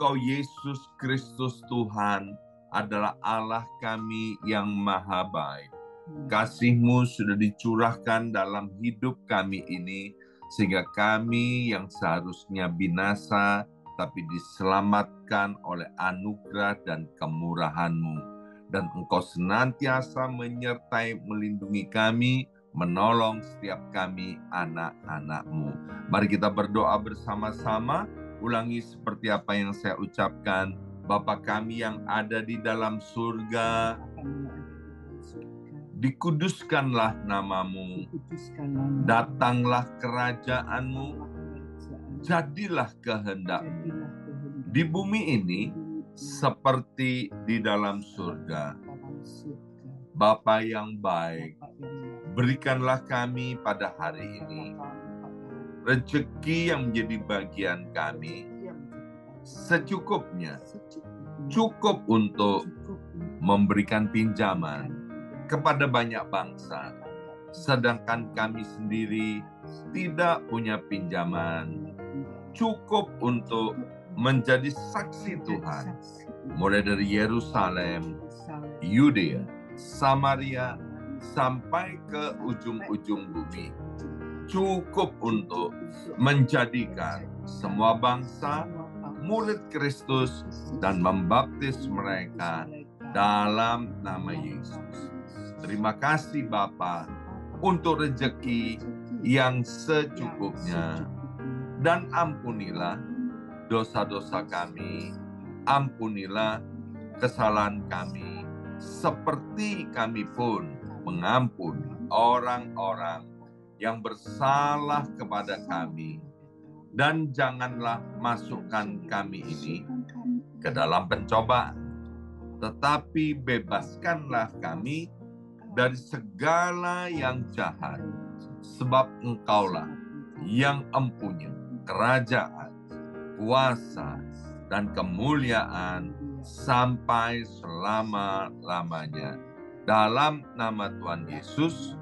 Engkau Yesus Kristus Tuhan adalah Allah kami yang maha baik. Kasih-Mu sudah dicurahkan dalam hidup kami ini, sehingga kami yang seharusnya binasa, tapi diselamatkan oleh anugerah dan kemurahan-Mu. Dan Engkau senantiasa menyertai melindungi kami, menolong setiap kami anak-anak-Mu. Mari kita berdoa bersama-sama. Ulangi seperti apa yang saya ucapkan. Bapa kami yang ada di dalam surga, dikuduskanlah namamu, datanglah kerajaan-Mu, jadilah kehendak-Mu di bumi ini seperti di dalam surga. Bapa yang baik, berikanlah kami pada hari ini rezeki yang menjadi bagian kami secukupnya, cukup untuk memberikan pinjaman kepada banyak bangsa, sedangkan kami sendiri tidak punya pinjaman cukup untuk menjadi saksi Tuhan, mulai dari Yerusalem, Yudea, Samaria, sampai ke ujung-ujung bumi. Cukup untuk menjadikan semua bangsa murid Kristus dan membaptis mereka dalam nama Yesus. Terima kasih Bapa untuk rezeki yang secukupnya, dan ampunilah dosa-dosa kami, ampunilah kesalahan kami, seperti kami pun mengampuni orang-orang yang bersalah kepada kami. Dan janganlah masukkan kami ini ke dalam pencobaan, tetapi bebaskanlah kami dari segala yang jahat, sebab Engkaulah yang empunya kerajaan, kuasa, dan kemuliaan sampai selama-lamanya. Dalam nama Tuhan Yesus,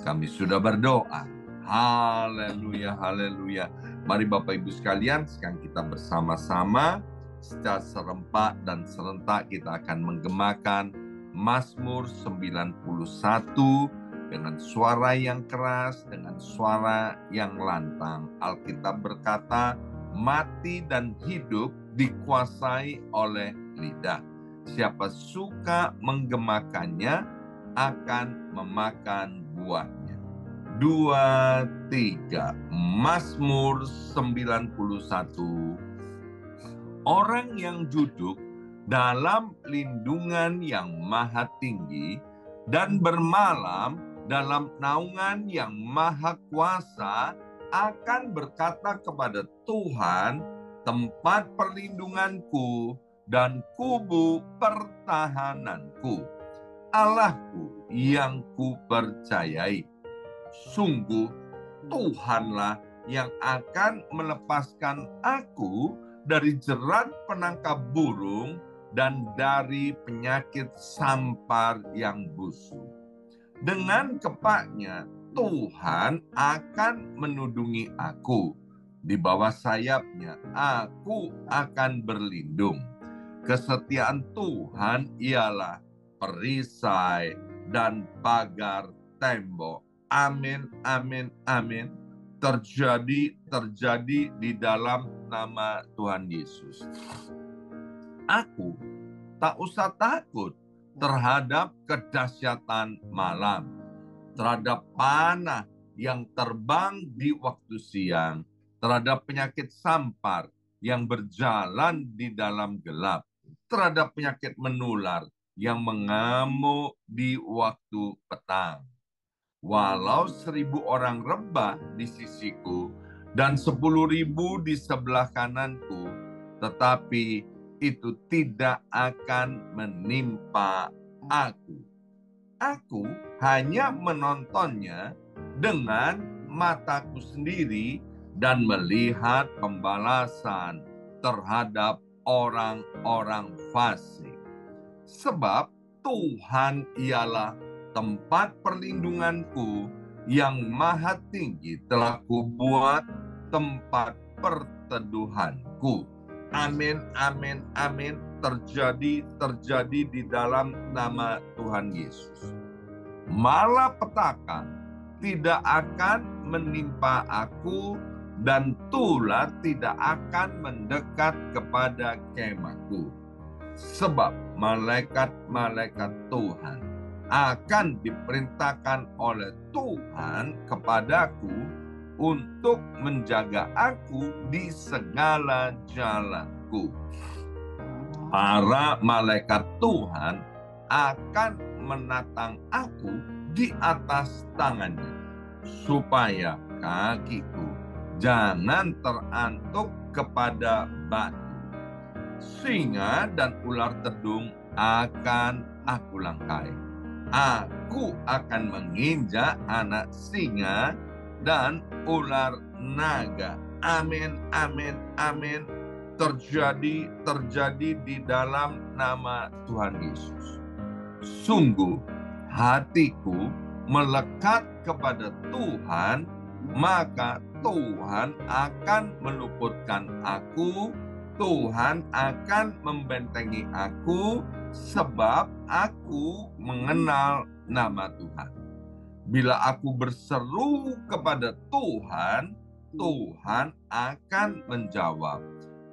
kami sudah berdoa. Haleluya, haleluya. Mari Bapak Ibu sekalian, sekarang kita bersama-sama secara serempak dan serentak kita akan menggemakan Mazmur 91 dengan suara yang keras, dengan suara yang lantang. Alkitab berkata, mati dan hidup dikuasai oleh lidah. Siapa suka menggemakannya akan memakan buahnya. 2, 3. Mazmur 91. Orang yang duduk dalam lindungan yang maha tinggi dan bermalam dalam naungan yang maha kuasa akan berkata kepada Tuhan, tempat perlindunganku dan kubu pertahananku, Allahku yang kupercayai. Sungguh Tuhanlah yang akan melepaskan aku dari jerat penangkap burung dan dari penyakit sampar yang busuk. Dengan kepaknya Tuhan akan menudungi aku. Di bawah sayapnya aku akan berlindung. Kesetiaan Tuhan ialah perisai dan pagar tembok. Amin, amin, amin. Terjadi di dalam nama Tuhan Yesus. Aku tak usah takut terhadap kedahsyatan malam, terhadap panah yang terbang di waktu siang, terhadap penyakit sampar yang berjalan di dalam gelap, terhadap penyakit menular yang mengamuk di waktu petang. Walau 1.000 orang rebah di sisiku dan 10.000 di sebelah kananku, tetapi itu tidak akan menimpa aku. Aku hanya menontonnya dengan mataku sendiri dan melihat pembalasan terhadap orang-orang fasik. Sebab Tuhan ialah tempat perlindunganku, yang maha tinggi telah kubuat tempat perteduhanku. Amin, amin, amin. Terjadi di dalam nama Tuhan Yesus. Malapetaka tidak akan menimpa aku, dan tulah tidak akan mendekat kepada kemahku. Sebab malaikat-malaikat Tuhan akan diperintahkan oleh Tuhan kepadaku untuk menjaga aku di segala jalanku. Para malaikat Tuhan akan menatang aku di atas tangannya, supaya kakiku jangan terantuk kepada batu. Singa dan ular tedung akan aku langkai. Aku akan menginjak anak singa dan ular naga. Amin, amin, amin. Terjadi di dalam nama Tuhan Yesus. Sungguh hatiku melekat kepada Tuhan, maka Tuhan akan meluputkan aku. Tuhan akan membentengi aku, sebab aku mengenal nama Tuhan. Bila aku berseru kepada Tuhan, Tuhan akan menjawab.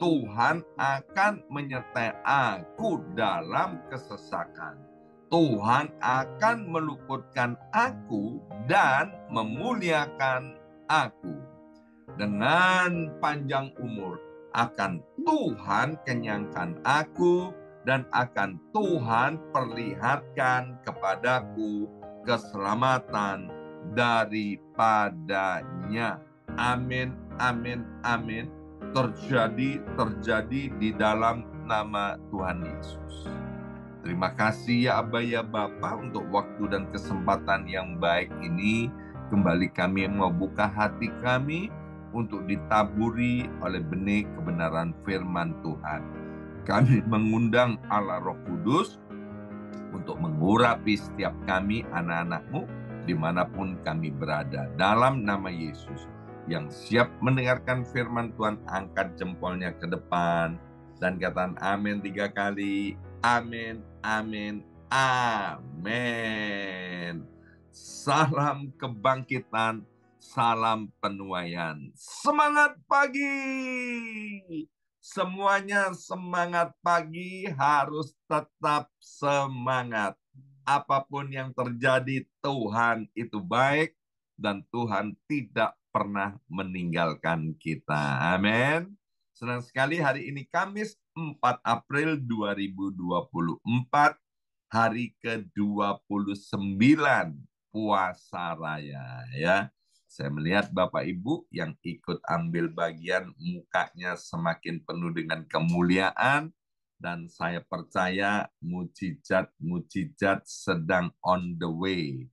Tuhan akan menyertai aku dalam kesesakan. Tuhan akan meluputkan aku dan memuliakan aku. Dengan panjang umur akan Tuhan kenyangkan aku, dan akan Tuhan perlihatkan kepadaku keselamatan daripadanya. Amin, amin, amin. Terjadi di dalam nama Tuhan Yesus. Terima kasih ya Aba ya Bapa untuk waktu dan kesempatan yang baik ini. Kembali kami mau buka hati kami untuk ditaburi oleh benih kebenaran firman Tuhan. Kami mengundang Allah Roh Kudus untuk mengurapi setiap kami, anak-anak-Mu, dimanapun kami berada. Dalam nama Yesus, yang siap mendengarkan firman Tuhan, angkat jempolnya ke depan dan katakan amin 3 kali. Amin, amin, amin. Salam kebangkitan, salam penuaian. Semangat pagi! Semuanya semangat pagi, harus tetap semangat. Apapun yang terjadi, Tuhan itu baik dan Tuhan tidak pernah meninggalkan kita. Amin. Senang sekali hari ini Kamis 4 April 2024, hari ke-29 puasa raya ya. Saya melihat Bapak Ibu yang ikut ambil bagian, mukanya semakin penuh dengan kemuliaan, dan saya percaya mujizat sedang on the way.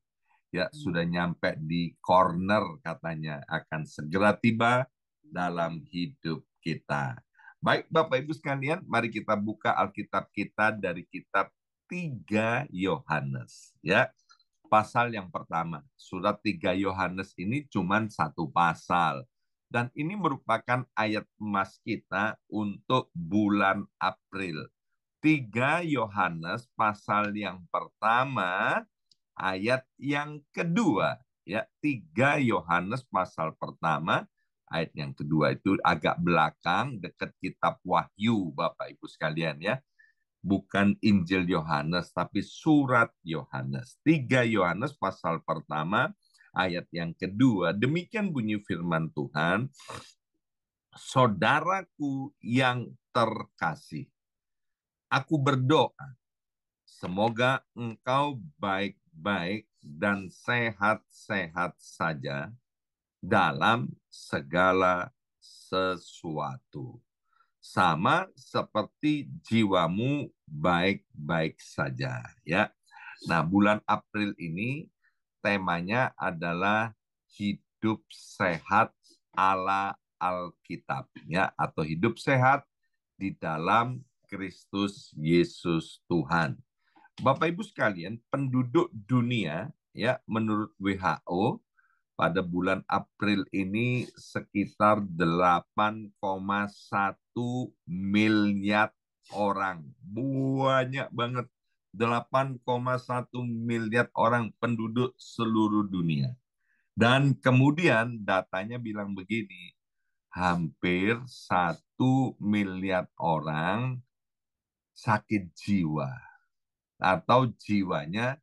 Ya, sudah nyampe di corner katanya, akan segera tiba dalam hidup kita. Baik Bapak Ibu sekalian, mari kita buka Alkitab kita dari kitab 3 Yohanes ya. Pasal yang pertama, surat 3 Yohanes ini cuma satu pasal. Dan ini merupakan ayat emas kita untuk bulan April. 3 Yohanes pasal yang pertama, ayat yang kedua. Ya, 3 Yohanes pasal pertama, ayat yang kedua itu agak belakang, dekat kitab Wahyu, Bapak Ibu sekalian ya. Bukan Injil Yohanes, tapi surat Yohanes. 3 Yohanes pasal pertama, ayat yang kedua. Demikian bunyi firman Tuhan. Saudaraku yang terkasih, aku berdoa, semoga engkau baik-baik dan sehat-sehat saja dalam segala sesuatu. Sama seperti jiwamu baik-baik saja ya. Nah, bulan April ini temanya adalah hidup sehat ala Alkitab ya, atau hidup sehat di dalam Kristus Yesus Tuhan. Bapak Ibu sekalian, penduduk dunia ya menurut WHO pada bulan April ini sekitar 8,1 miliar orang. Banyak banget. 8,1 miliar orang penduduk seluruh dunia. Dan kemudian datanya bilang begini, hampir 1 miliar orang sakit jiwa atau jiwanya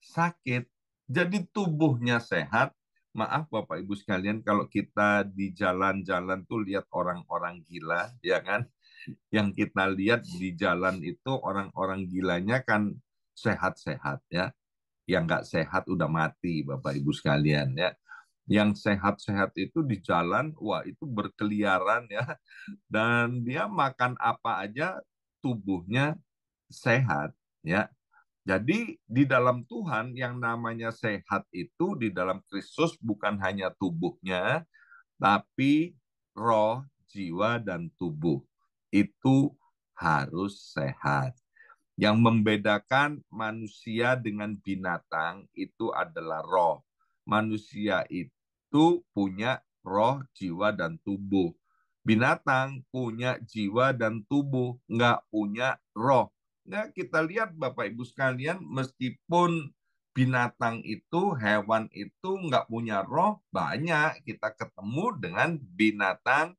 sakit. Jadi tubuhnya sehat. Maaf Bapak Ibu sekalian, kalau kita di jalan-jalan tuh lihat orang-orang gila, ya kan? Yang kita lihat di jalan itu orang-orang gilanya kan sehat-sehat ya. Yang nggak sehat udah mati Bapak Ibu sekalian ya. Yang sehat-sehat itu di jalan, wah itu berkeliaran ya. Dan dia makan apa aja tubuhnya sehat ya. Jadi di dalam Tuhan yang namanya sehat itu di dalam Kristus bukan hanya tubuhnya, tapi roh, jiwa, dan tubuh. Itu harus sehat. Yang membedakan manusia dengan binatang itu adalah roh. Manusia itu punya roh, jiwa, dan tubuh. Binatang punya jiwa dan tubuh, nggak punya roh. Nah, kita lihat Bapak Ibu sekalian, meskipun binatang itu, hewan itu nggak punya roh, banyak kita ketemu dengan binatang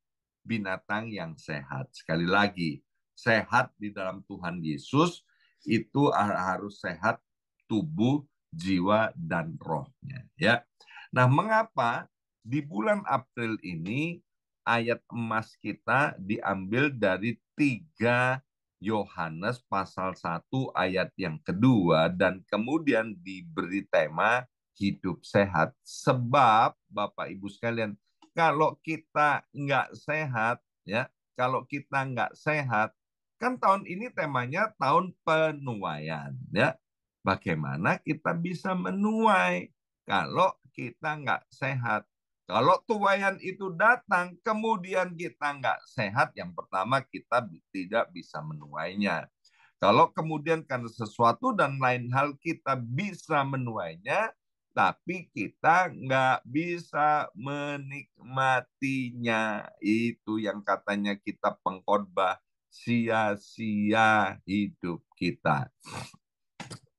yang sehat. Sekali lagi, sehat di dalam Tuhan Yesus itu harus sehat tubuh, jiwa, dan rohnya. Ya. Nah, mengapa di bulan April ini ayat emas kita diambil dari 3 Yohanes pasal 1 ayat yang kedua dan kemudian diberi tema hidup sehat. Sebab Bapak Ibu sekalian, kalau kita nggak sehat, ya, kalau kita nggak sehat, kan tahun ini temanya tahun penuaian, ya. Bagaimana kita bisa menuai kalau kita nggak sehat? Kalau tuaian itu datang, kemudian kita nggak sehat, yang pertama kita tidak bisa menuainya. Kalau kemudian karena sesuatu dan lain hal kita bisa menuainya, tapi kita nggak bisa menikmatinya. Itu yang katanya kitab Pengkhotbah, sia-sia hidup kita.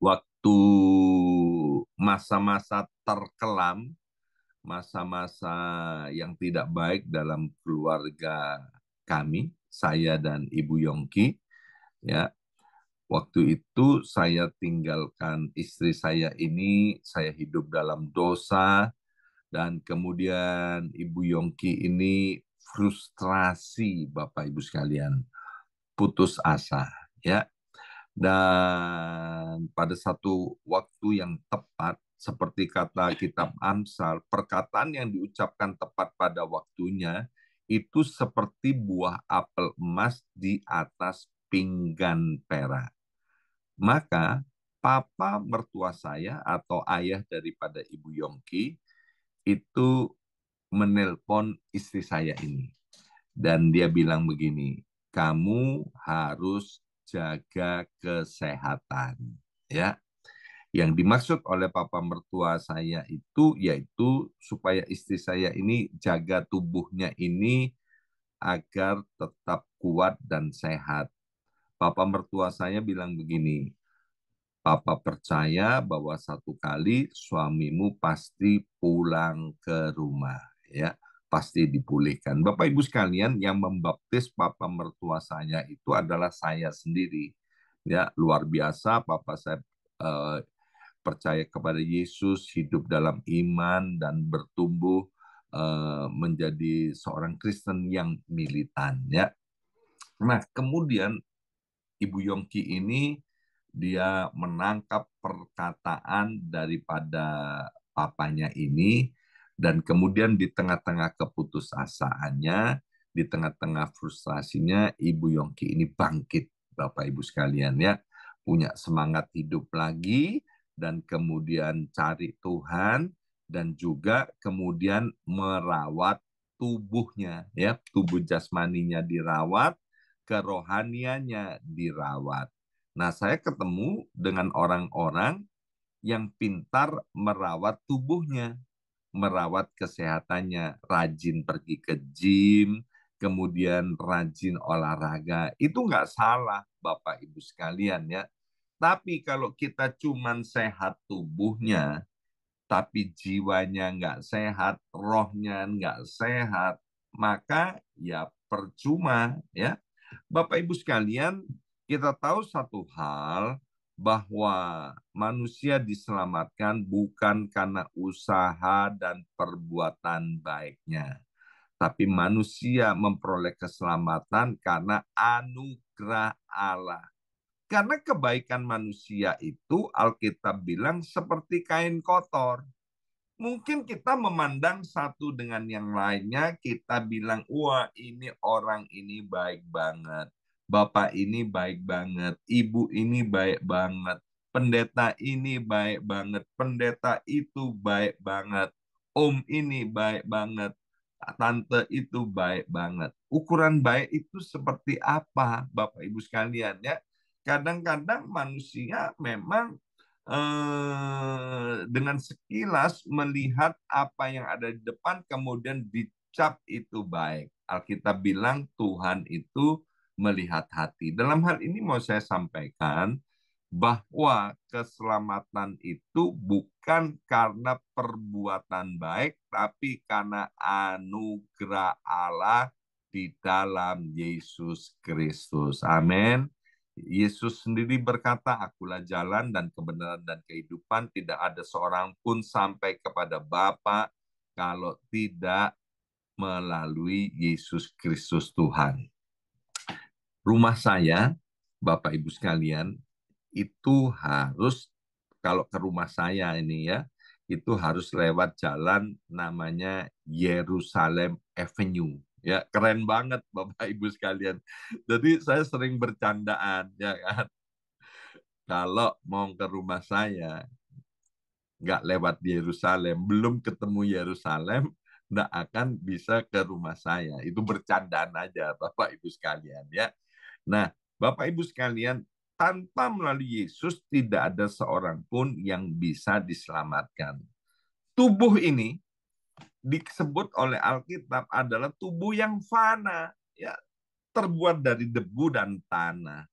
Waktu masa-masa terkelam, masa-masa yang tidak baik dalam keluarga kami, saya dan Ibu Yongki, ya. Waktu itu saya tinggalkan istri saya ini, saya hidup dalam dosa, dan kemudian Ibu Yongki ini frustrasi, Bapak Ibu sekalian, putus asa, ya. Dan pada satu waktu yang tepat, seperti kata kitab Amsal, perkataan yang diucapkan tepat pada waktunya, itu seperti buah apel emas di atas pinggan perak. Maka papa mertua saya atau ayah daripada Ibu Yongki itu menelpon istri saya ini. Dan dia bilang begini, kamu harus jaga kesehatan. Ya, yang dimaksud oleh papa mertua saya itu yaitu supaya istri saya ini jaga tubuhnya ini agar tetap kuat dan sehat. Papa mertua saya bilang begini, Papa percaya bahwa satu kali suamimu pasti pulang ke rumah, ya, pasti dipulihkan. Bapak Ibu sekalian, yang membaptis Papa mertua saya itu adalah saya sendiri. Ya, luar biasa Papa saya percaya kepada Yesus, hidup dalam iman dan bertumbuh menjadi seorang Kristen yang militan, ya. Nah, kemudian Ibu Yongki ini dia menangkap perkataan daripada papanya ini dan kemudian di tengah-tengah keputusasaannya, di tengah-tengah frustrasinya, Ibu Yongki ini bangkit, Bapak Ibu sekalian ya, punya semangat hidup lagi dan kemudian cari Tuhan dan juga kemudian merawat tubuhnya ya, tubuh jasmaninya dirawat, kerohaniannya dirawat. Nah, saya ketemu dengan orang-orang yang pintar merawat tubuhnya. merawat kesehatannya, rajin pergi ke gym, kemudian rajin olahraga. Itu nggak salah, Bapak Ibu sekalian ya. Tapi kalau kita cuman sehat tubuhnya, tapi jiwanya nggak sehat, rohnya nggak sehat, maka ya percuma ya. Bapak Ibu sekalian, kita tahu satu hal bahwa manusia diselamatkan bukan karena usaha dan perbuatan baiknya, tapi manusia memperoleh keselamatan karena anugerah Allah. Karena kebaikan manusia itu Alkitab bilang seperti kain kotor. Mungkin kita memandang satu dengan yang lainnya, kita bilang, wah ini orang ini baik banget. Bapak ini baik banget. Ibu ini baik banget. Pendeta ini baik banget. Pendeta itu baik banget. Om ini baik banget. Tante itu baik banget. Ukuran baik itu seperti apa, Bapak Ibu sekalian ya? Kadang-kadang manusia memang dengan sekilas melihat apa yang ada di depan kemudian dicap itu baik. Alkitab bilang Tuhan itu melihat hati. Dalam hal ini mau saya sampaikan bahwa keselamatan itu bukan karena perbuatan baik, tapi karena anugerah Allah di dalam Yesus Kristus. Amin. Yesus sendiri berkata, akulah jalan dan kebenaran dan kehidupan. Tidak ada seorang pun sampai kepada Bapa kalau tidak melalui Yesus Kristus Tuhan. Rumah saya, Bapak Ibu sekalian, itu harus, kalau ke rumah saya ini ya, itu harus lewat jalan namanya Yerusalem Avenue. Ya, keren banget Bapak Ibu sekalian. Jadi saya sering bercandaan ya kan. Kalau mau ke rumah saya, nggak lewat Yerusalem, belum ketemu Yerusalem, nggak akan bisa ke rumah saya. Itu bercandaan aja, Bapak Ibu sekalian ya. Nah, Bapak Ibu sekalian, tanpa melalui Yesus tidak ada seorang pun yang bisa diselamatkan. Tubuh ini disebut oleh Alkitab adalah tubuh yang fana, ya, terbuat dari debu dan tanah.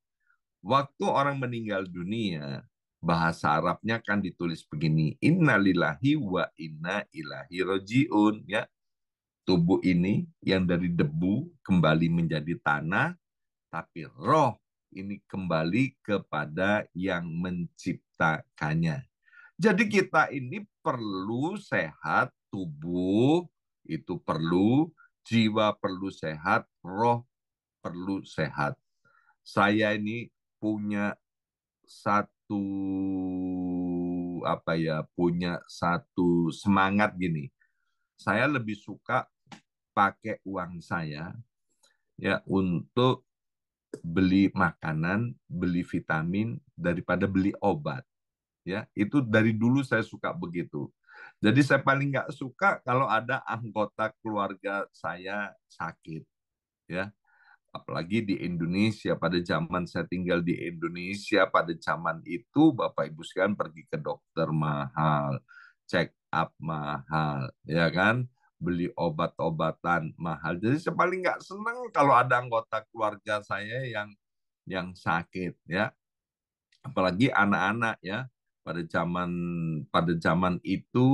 Waktu orang meninggal dunia, bahasa Arabnya kan ditulis begini, innalillahi wa inna ilahi rojiun. Ya, tubuh ini yang dari debu kembali menjadi tanah, tapi roh ini kembali kepada yang menciptakannya. Jadi kita ini perlu sehat, tubuh itu perlu, jiwa perlu sehat, roh perlu sehat. Saya ini punya satu punya satu semangat gini. Saya lebih suka pakai uang saya ya untuk beli makanan, beli vitamin daripada beli obat. Ya, itu dari dulu saya suka begitu. Jadi saya paling nggak suka kalau ada anggota keluarga saya sakit. Ya, apalagi di Indonesia, pada zaman saya tinggal di Indonesia, pada zaman itu Bapak Ibu sekalian pergi ke dokter mahal, check up mahal, ya kan? Beli obat-obatan mahal. Jadi saya paling nggak senang kalau ada anggota keluarga saya yang sakit, ya. Apalagi anak-anak ya. Pada zaman itu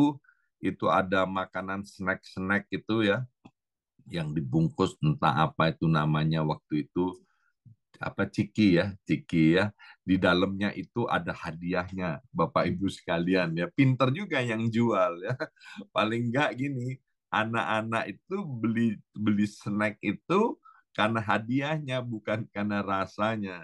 ada makanan snack-snack itu ya, yang dibungkus entah apa itu namanya waktu itu, apa, ciki ya, di dalamnya itu ada hadiahnya Bapak Ibu sekalian ya, pinter juga yang jual ya. Paling enggak gini, anak-anak itu beli beli snack itu karena hadiahnya bukan karena rasanya.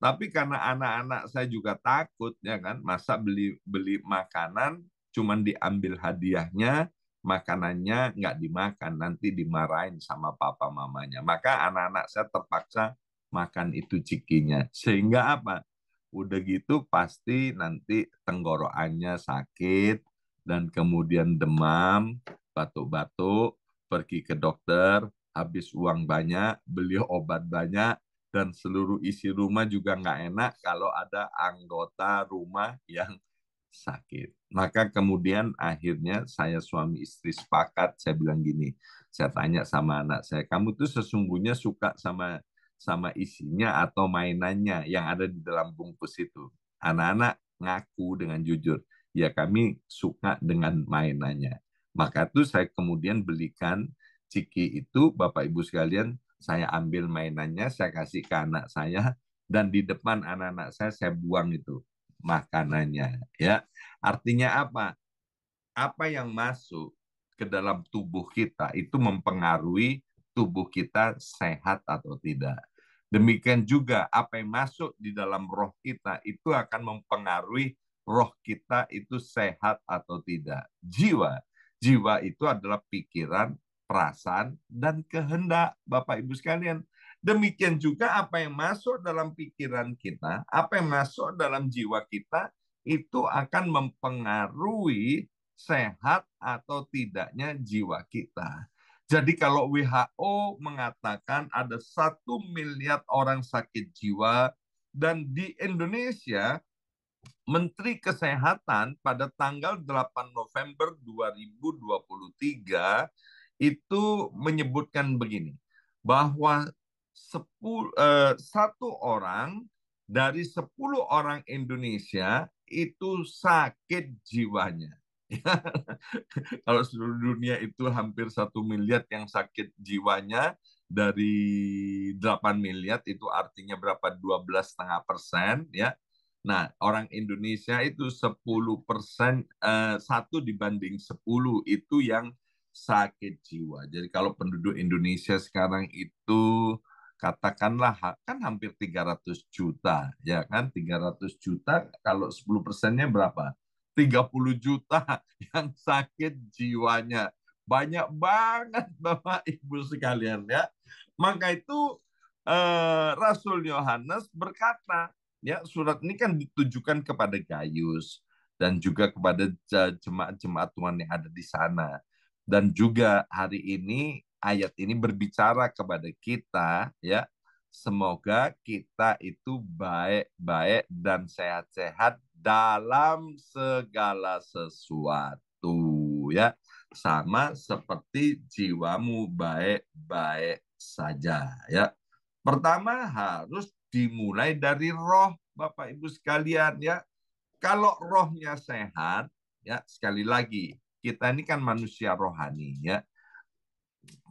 Tapi karena anak-anak saya juga takut ya kan, masa beli beli makanan cuman diambil hadiahnya, makanannya nggak dimakan, nanti dimarahin sama papa mamanya. Maka anak-anak saya terpaksa makan itu cikinya. Sehingga apa? Udah gitu pasti nanti tenggorokannya sakit dan kemudian demam, batuk-batuk, pergi ke dokter, habis uang banyak, beli obat banyak, dan seluruh isi rumah juga nggak enak kalau ada anggota rumah yang sakit. Maka kemudian akhirnya saya suami istri sepakat, saya bilang gini, saya tanya sama anak saya, kamu tuh sesungguhnya suka sama isinya atau mainannya yang ada di dalam bungkus itu? Anak-anak ngaku dengan jujur, ya kami suka dengan mainannya. Maka tuh saya kemudian belikan ciki itu, Bapak Ibu sekalian, saya ambil mainannya, saya kasih ke anak saya, dan di depan anak-anak saya buang itu makanannya, ya. Artinya apa? Apa yang masuk ke dalam tubuh kita itu mempengaruhi tubuh kita sehat atau tidak. Demikian juga apa yang masuk di dalam roh kita itu akan mempengaruhi roh kita itu sehat atau tidak. Jiwa itu adalah pikiran, perasaan, dan kehendak, Bapak Ibu sekalian. Demikian juga apa yang masuk dalam pikiran kita, apa yang masuk dalam jiwa kita, itu akan mempengaruhi sehat atau tidaknya jiwa kita. Jadi kalau WHO mengatakan ada 1 miliar orang sakit jiwa, dan di Indonesia Menteri Kesehatan pada tanggal 8 November 2023 itu menyebutkan begini, bahwa 1 orang dari 10 orang Indonesia itu sakit jiwanya. Kalau seluruh dunia itu hampir 1 miliar yang sakit jiwanya, dari 8 miliar itu artinya berapa? 12,5%, ya. Nah, orang Indonesia itu 10%, 1 dibanding 10 itu yang sakit jiwa. Jadi kalau penduduk Indonesia sekarang itu katakanlah kan hampir 300 juta, ya kan? 300 juta, kalau 10%-nya berapa? 30 juta yang sakit jiwanya. Banyak banget Bapak Ibu sekalian, ya. Maka itu Rasul Yohanes berkata, ya, surat ini kan ditujukan kepada Gaius dan juga kepada jemaat-jemaat Tuhan yang ada di sana. Dan juga hari ini ayat ini berbicara kepada kita, ya. Semoga kita itu baik-baik dan sehat-sehat dalam segala sesuatu, ya. Sama seperti jiwamu baik-baik saja, ya. Pertama harus dimulai dari roh, Bapak Ibu sekalian, ya. Kalau rohnya sehat, ya, sekali lagi kita ini kan manusia rohani, ya.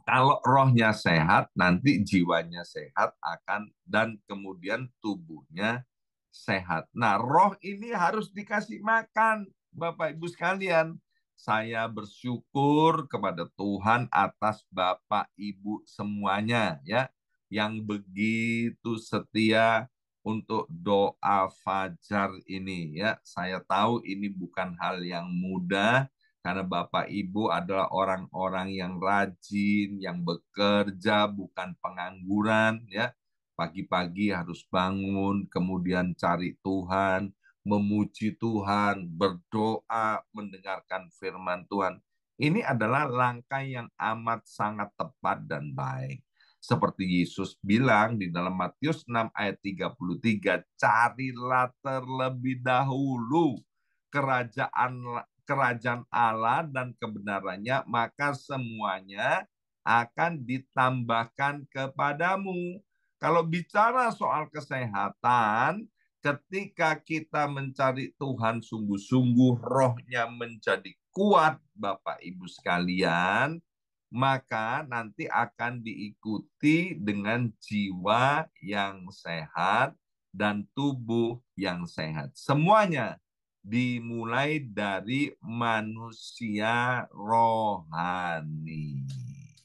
Kalau rohnya sehat, nanti jiwanya sehat akan, dan kemudian tubuhnya sehat. Nah, roh ini harus dikasih makan, Bapak Ibu sekalian. Saya bersyukur kepada Tuhan atas Bapak Ibu semuanya, ya, yang begitu setia untuk doa fajar ini, ya. Saya tahu ini bukan hal yang mudah, karena Bapak Ibu adalah orang-orang yang rajin, yang bekerja, bukan pengangguran, ya. Pagi-pagi harus bangun, kemudian cari Tuhan, memuji Tuhan, berdoa, mendengarkan firman Tuhan. Ini adalah langkah yang amat sangat tepat dan baik. Seperti Yesus bilang di dalam Matius 6 ayat 33, carilah terlebih dahulu kerajaan kerajaan Allah dan kebenarannya, maka semuanya akan ditambahkan kepadamu. Kalau bicara soal kesehatan, ketika kita mencari Tuhan sungguh-sungguh, rohnya menjadi kuat, Bapak Ibu sekalian, maka nanti akan diikuti dengan jiwa yang sehat dan tubuh yang sehat. Semuanya dimulai dari manusia rohani,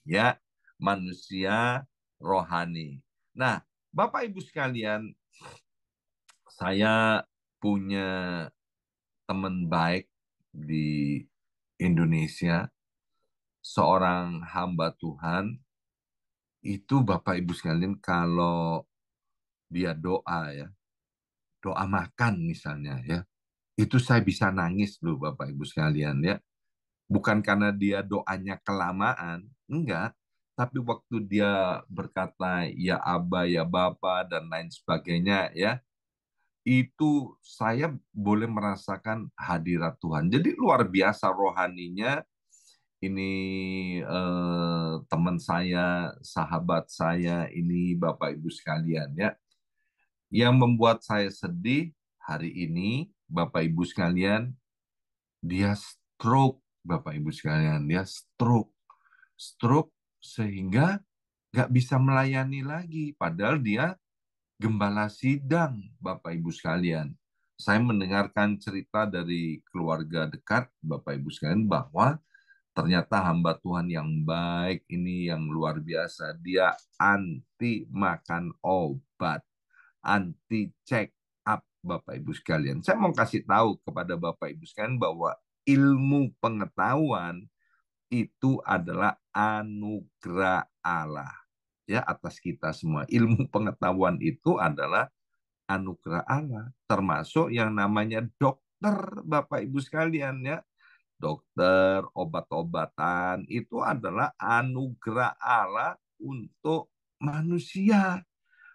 ya, manusia rohani. Nah, Bapak Ibu sekalian, saya punya teman baik di Indonesia, seorang hamba Tuhan. Itu Bapak Ibu sekalian, kalau dia doa, ya, doa makan misalnya, ya, itu saya bisa nangis loh Bapak Ibu sekalian, ya. Bukan karena dia doanya kelamaan, enggak. Tapi waktu dia berkata, ya Aba, ya Bapa, dan lain sebagainya, ya, itu saya boleh merasakan hadirat Tuhan. Jadi luar biasa rohaninya. Ini teman saya, sahabat saya, ini Bapak Ibu sekalian ya. Yang membuat saya sedih hari ini, Bapak Ibu sekalian, dia stroke, Bapak Ibu sekalian, dia stroke. Stroke sehingga nggak bisa melayani lagi. Padahal dia gembala sidang, Bapak Ibu sekalian. Saya mendengarkan cerita dari keluarga dekat, Bapak Ibu sekalian, bahwa ternyata hamba Tuhan yang baik ini yang luar biasa. Dia anti makan obat, anti check up, Bapak Ibu sekalian. Saya mau kasih tahu kepada Bapak Ibu sekalian bahwa ilmu pengetahuan itu adalah anugerah Allah ya atas kita semua. Ilmu pengetahuan itu adalah anugerah Allah, termasuk yang namanya dokter, Bapak Ibu sekalian ya. Dokter, obat-obatan itu adalah anugerah Allah untuk manusia.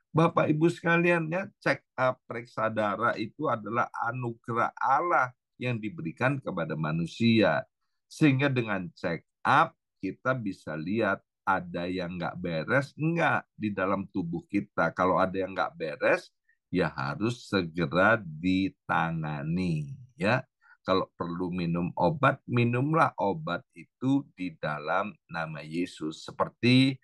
Bapak Ibu sekalian ya, check up periksa darah itu adalah anugerah Allah yang diberikan kepada manusia. Sehingga dengan check up kita bisa lihat ada yang nggak beres nggak di dalam tubuh kita. Kalau ada yang nggak beres, ya harus segera ditangani ya. Kalau perlu minum obat, minumlah obat itu di dalam nama Yesus. Seperti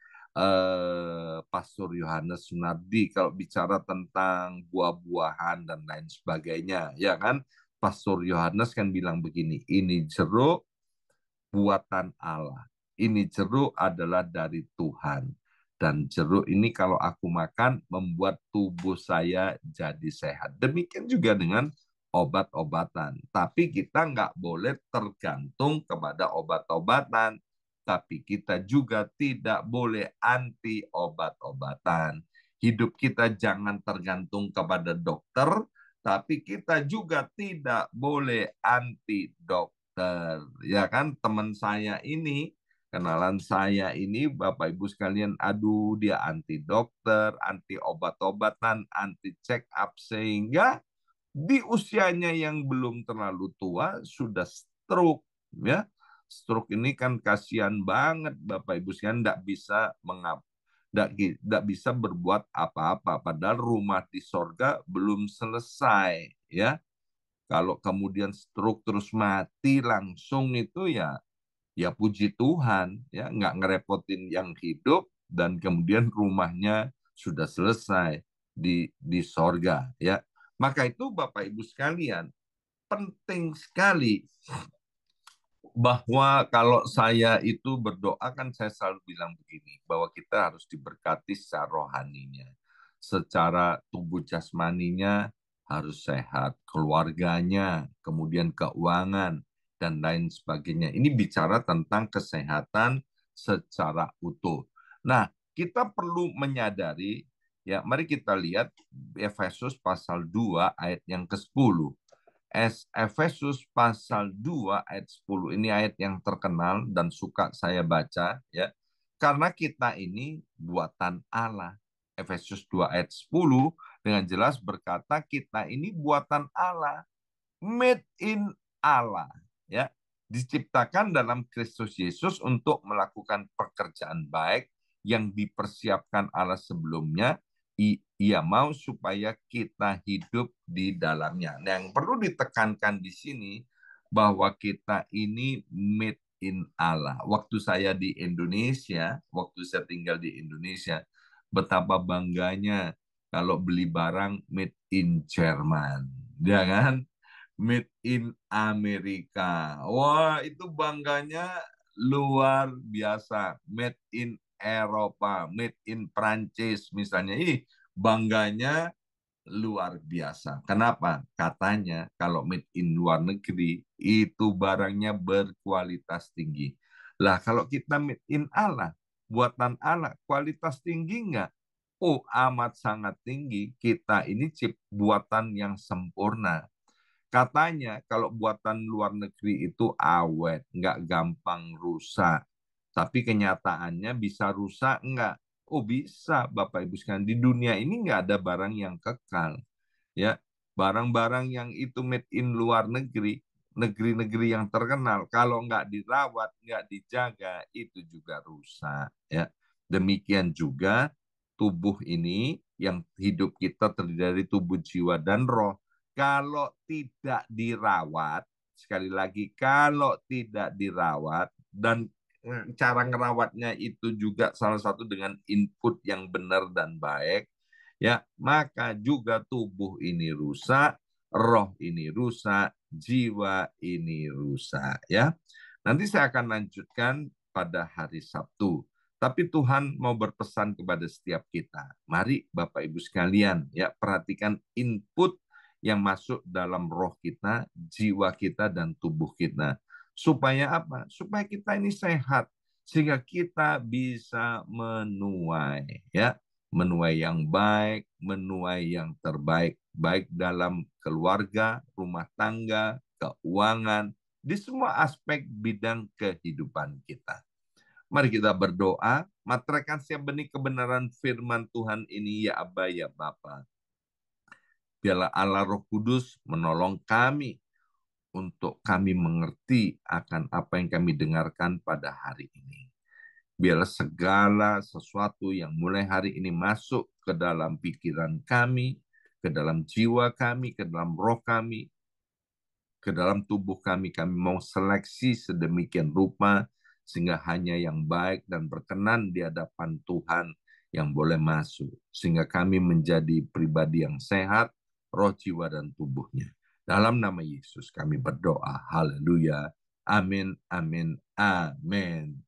Pastor Yohanes Sunardi kalau bicara tentang buah-buahan dan lain sebagainya, ya kan? Pastor Yohanes kan bilang begini, ini jeruk buatan Allah. Ini jeruk adalah dari Tuhan. Dan jeruk ini kalau aku makan membuat tubuh saya jadi sehat. Demikian juga dengan obat-obatan. Tapi kita nggak boleh tergantung kepada obat-obatan. Tapi kita juga tidak boleh anti obat-obatan. Hidup kita jangan tergantung kepada dokter, tapi kita juga tidak boleh anti dokter. Ya kan, teman saya ini, kenalan saya ini, Bapak Ibu sekalian, aduh dia anti dokter, anti obat-obatan, anti check up, sehingga di usianya yang belum terlalu tua sudah stroke ya. Stroke ini kan kasihan banget Bapak Ibu sekalian, tidak bisa berbuat apa-apa padahal rumah di sorga belum selesai ya. Kalau kemudian stroke terus mati langsung itu ya, ya puji Tuhan ya, nggak ngerepotin yang hidup dan kemudian rumahnya sudah selesai di sorga ya. Maka itu Bapak Ibu sekalian, penting sekali bahwa kalau saya itu berdoa kan saya selalu bilang begini, bahwa kita harus diberkati secara rohaninya, secara tubuh jasmaninya harus sehat, keluarganya, kemudian keuangan, dan lain sebagainya. Ini bicara tentang kesehatan secara utuh. Nah, kita perlu menyadari, ya mari kita lihat Efesus pasal 2 ayat yang ke-10. Efesus pasal 2 ayat 10 ini ayat yang terkenal dan suka saya baca ya. Karena kita ini buatan Allah. Efesus 2 ayat 10 dengan jelas berkata kita ini buatan Allah, made in Allah ya. Diciptakan dalam Kristus Yesus untuk melakukan pekerjaan baik yang dipersiapkan Allah sebelumnya. Ia mau supaya kita hidup di dalamnya. Nah, yang perlu ditekankan di sini bahwa kita ini made in Allah. Waktu saya di Indonesia, waktu saya tinggal di Indonesia, betapa bangganya kalau beli barang made in Jerman, ya kan? Made in Amerika. Wah, itu bangganya luar biasa. Made in Eropa, made in Prancis misalnya. Ih, bangganya luar biasa. Kenapa? Katanya kalau made in luar negeri itu barangnya berkualitas tinggi. Lah kalau kita made in Allah, buatan Allah, kualitas tinggi enggak? Oh, amat sangat tinggi. Kita ini chip buatan yang sempurna. Katanya kalau buatan luar negeri itu awet, nggak gampang rusak. Tapi kenyataannya bisa rusak nggak? Oh bisa, Bapak Ibu sekalian. Di dunia ini nggak ada barang yang kekal. Ya, Barang-barang yang itu made in luar negeri, negeri-negeri yang terkenal, kalau nggak dirawat, nggak dijaga, itu juga rusak. Ya, demikian juga tubuh ini yang hidup kita terdiri dari tubuh, jiwa, dan roh. Kalau tidak dirawat, sekali lagi, kalau tidak dirawat, dan cara ngerawatnya itu juga salah satu dengan input yang benar dan baik, ya, maka juga tubuh ini rusak, roh ini rusak, jiwa ini rusak, ya. Nanti saya akan lanjutkan pada hari Sabtu. Tapi Tuhan mau berpesan kepada setiap kita. Mari Bapak Ibu sekalian, ya, perhatikan input yang masuk dalam roh kita, jiwa kita, dan tubuh kita. Supaya apa? Supaya kita ini sehat, sehingga kita bisa menuai, ya, menuai yang baik, menuai yang terbaik, baik dalam keluarga, rumah tangga, keuangan, di semua aspek bidang kehidupan kita. Mari kita berdoa, materaikan setiap benih kebenaran firman Tuhan ini, ya Aba, ya Bapa. Biarlah Allah Roh Kudus menolong kami untuk kami mengerti akan apa yang kami dengarkan pada hari ini. Biarlah segala sesuatu yang mulai hari ini masuk ke dalam pikiran kami, ke dalam jiwa kami, ke dalam roh kami, ke dalam tubuh kami mau seleksi sedemikian rupa, sehingga hanya yang baik dan berkenan di hadapan Tuhan yang boleh masuk. Sehingga kami menjadi pribadi yang sehat, roh, jiwa, dan tubuhnya. Dalam nama Yesus kami berdoa. Haleluya. Amin, amin, amin.